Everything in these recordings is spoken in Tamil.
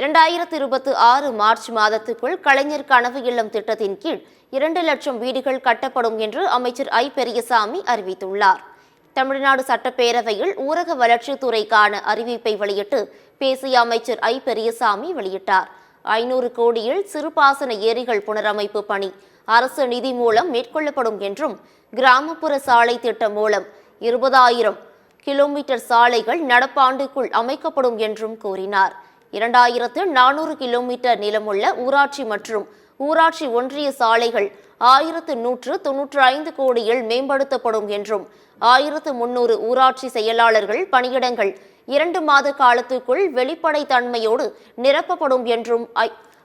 2026 மார்ச் மாதத்துக்குள் கலைஞர் கனவு இல்லம் திட்டத்தின் கீழ் 2 லட்சம் வீடுகள் கட்டப்படும் என்று அமைச்சர் ஐ பெரியசாமி அறிவித்துள்ளார். தமிழ்நாடு சட்டப்பேரவையில் ஊரக வளர்ச்சித்துறைக்கான அறிவிப்பை வெளியிட்டு பேசிய அமைச்சர் ஐ பெரியசாமி வெளியிட்டார். 500 கோடியில் சிறுபாசன ஏரிகள் புனரமைப்பு பணி அரசு நிதி மூலம் மேற்கொள்ளப்படும் என்றும், கிராமப்புற சாலை திட்டம் மூலம் 20,000 கிலோமீட்டர் சாலைகள் நடப்பாண்டுக்குள் அமைக்கப்படும் என்றும் கூறினார். 2400 கிலோமீட்டர் நிலமுள்ள ஊராட்சி மற்றும் ஊராட்சி ஒன்றிய சாலைகள் 1195 கோடியில் மேம்படுத்தப்படும் என்றும், 1300 ஊராட்சி செயலாளர்கள் பணியிடங்கள் 2 மாத காலத்துக்குள் வெளிப்படைத்தன்மையோடு நிரப்பப்படும் என்றும்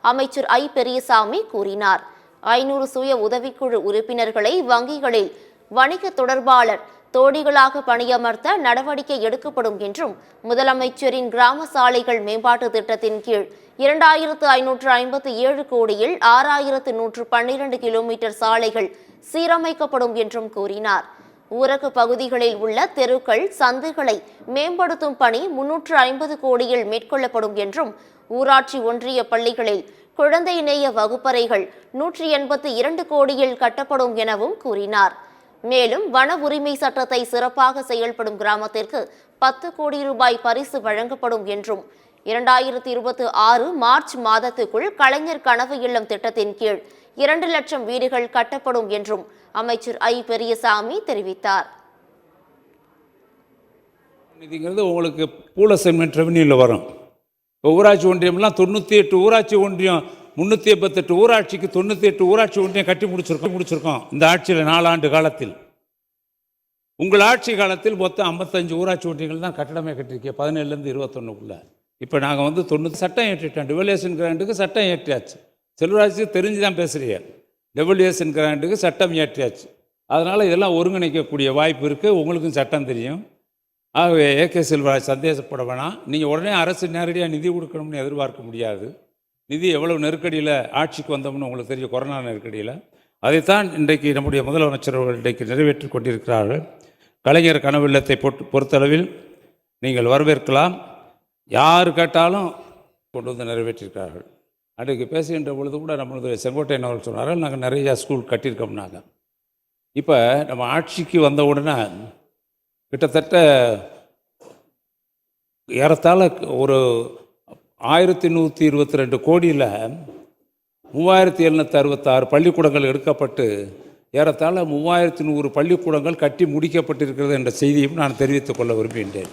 அமைச்சர் ஐ பெரியசாமி கூறினார். 500 சுய உதவிக்குழு உறுப்பினர்களை வங்கிகளில் வணிக தொடர்பாளர் தோடிகளாக பணியமர்த்த நடவடிக்கை எடுக்கப்படும் என்றும், முதலமைச்சரின் கிராம சாலைகள் மேம்பாட்டு திட்டத்தின் கீழ் 2557 கோடியில் 6112 கிலோமீட்டர் சாலைகள் சீரமைக்கப்படும் என்றும் கூறினார். ஊரக பகுதிகளில் உள்ள தெருக்கள், சந்துகளை மேம்படுத்தும் பணி 350 கோடியில் மேற்கொள்ளப்படும் என்றும், ஊராட்சி ஒன்றிய பள்ளிகளில் குழந்தை நேய வகுப்பறைகள் 182 கோடியில் கட்டப்படும் எனவும் கூறினார். மேலும் வன உரிமை சட்டத்தை சிறப்பாக செயல்படும் கிராமத்திற்கு 10 கோடி ரூபாய் பரிசு வழங்கப்படும் என்றும், 2026 மார்ச் மாதத்துக்குள் கலைஞர் கனவு இல்லம் திட்டத்தின் கீழ் 2 லட்சம் வீடுகள் கட்டப்படும் என்றும் அமைச்சர் ஐ பெரியசாமி தெரிவித்தார். நிதிங்கிறது உங்களுக்கு பூல செக்மெண்ட் ரெவன்யூவில் வரும். இப்போ ஊராட்சி ஒன்றியம்லாம் 98 ஊராட்சி ஒன்றியம் 388 ஊராட்சிக்கு 98 ஊராட்சி ஒன்றியம் கட்டி முடிச்சிருக்கோம் இந்த ஆட்சியில் 4 ஆண்டு காலத்தில். உங்கள் ஆட்சி காலத்தில் மொத்தம் 55 ஊராட்சி ஒன்றியங்கள் தான் கட்டடமே கட்டிருக்கேன் 17லேருந்து 21க்குள்ள. இப்போ நாங்கள் 90 சட்டம் ஏற்றிட்டோம். டெவல்யூஷன் கிராண்டுக்கு சட்டம் ஏற்றியாச்சு. செல்வராஜ் தெரிஞ்சு தான் பேசுகிறீங்க. டெவல்யூஷன் கிராண்டுக்கு சட்டம் ஏற்றியாச்சு. அதனால் இதெல்லாம் ஒருங்கிணைக்கக்கூடிய வாய்ப்பு இருக்குது. உங்களுக்கும் சட்டம் தெரியும். ஆகவே ஏகே செல்வராஜ் சந்தேகப்பட வேணாம். நீங்கள் உடனே அரசு நேரடியாக நிதி கொடுக்கணும்னு எதிர்பார்க்க முடியாது. நிதி எவ்வளவு நெருக்கடியில் ஆட்சிக்கு வந்தோம்னு உங்களுக்கு தெரியும், கொரோனா நெருக்கடியில். அதைத்தான் இன்றைக்கு நம்முடைய முதலமைச்சர் அவர்கள் இன்றைக்கு நிறைவேற்றி கொண்டிருக்கிறார்கள். கலைஞர் கனவு இல்லத்தை பொறுத்தளவில் நீங்கள் வரவேற்கலாம். யார் கேட்டாலும் கொண்டு வந்து நிறைவேற்றியிருக்கிறார்கள். அன்றைக்கு பேசுகின்ற பொழுது கூட நம்மளுடைய செங்கோட்டையன் அவர்கள் சொன்னார்கள், நாங்கள் நிறையா ஸ்கூல் கட்டியிருக்கோம்னாங்க. இப்போ நம்ம ஆட்சிக்கு வந்த உடனே கிட்டத்தட்ட ஏறத்தாழ ஒரு 1122 கோடியில் 3766 பள்ளிக்கூடங்கள் எடுக்கப்பட்டு ஏறத்தாழ 3100 பள்ளிக்கூடங்கள் கட்டி முடிக்கப்பட்டிருக்கிறது என்ற செய்தியும் நான் தெரிவித்துக் கொள்ள விரும்புகின்றேன்.